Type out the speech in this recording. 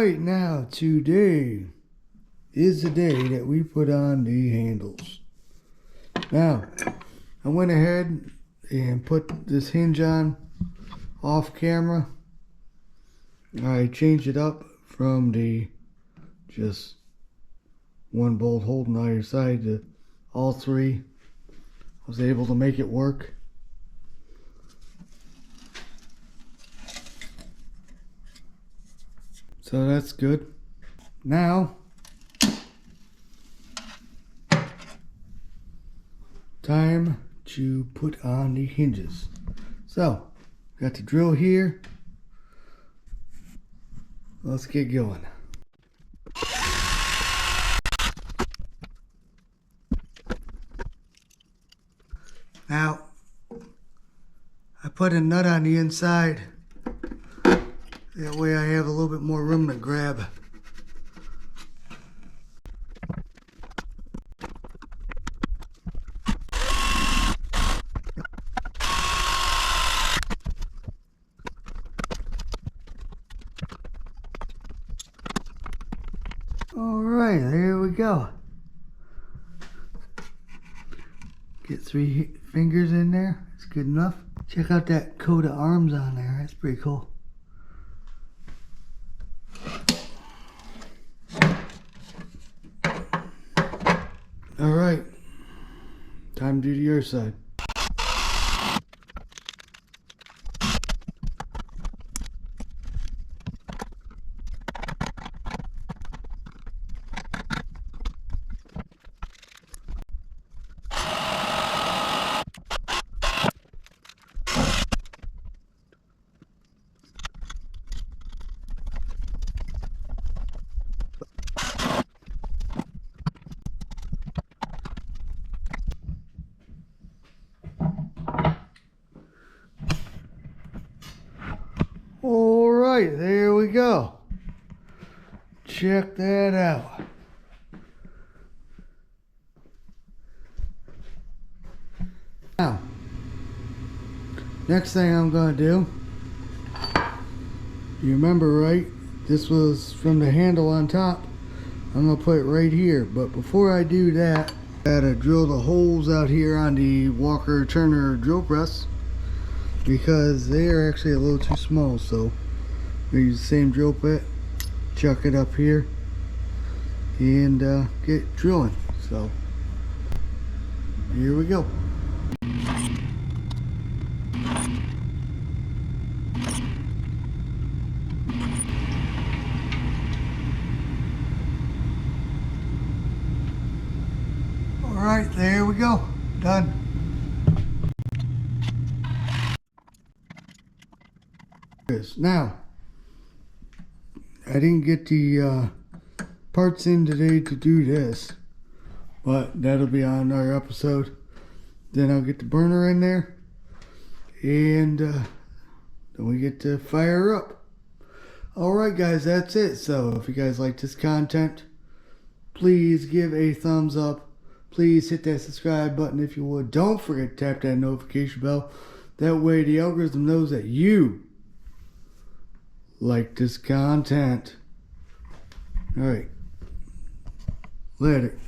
right, now today is the day that we put on the handles. Now, I went ahead and put this hinge on off camera. I changed it up from the just one bolt holding either side to all three. I was able to make it work. So that's good. Now, time to put on the hinges. So, got the drill here. Let's get going. Now, I put a nut on the inside. That way I have a little bit more room to grab. Alright, there we go. Get 3 fingers in there. That's good enough. Check out that coat of arms on there. That's pretty cool. Alright. Time to do the other side. Alright, there we go. Check that out. Now, next thing I'm going to do, you remember, right? This was from the handle on top. I'm going to put it right here. But before I do that, I gotta drill the holes out here on the Walker Turner drill press, because they are actually a little too small. So we use the same drill bit, chuck it up here, and get drilling. So here we go. Alright, there we go. Done. Now, I didn't get the parts in today to do this, but that'll be on another episode. Then I'll get the burner in there, and then we get to fire up. Alright guys, that's it. So if you guys like this content, please give a thumbs up. Please hit that subscribe button if you would. Don't forget to tap that notification bell. That way the algorithm knows that you like this content. Alright. Later.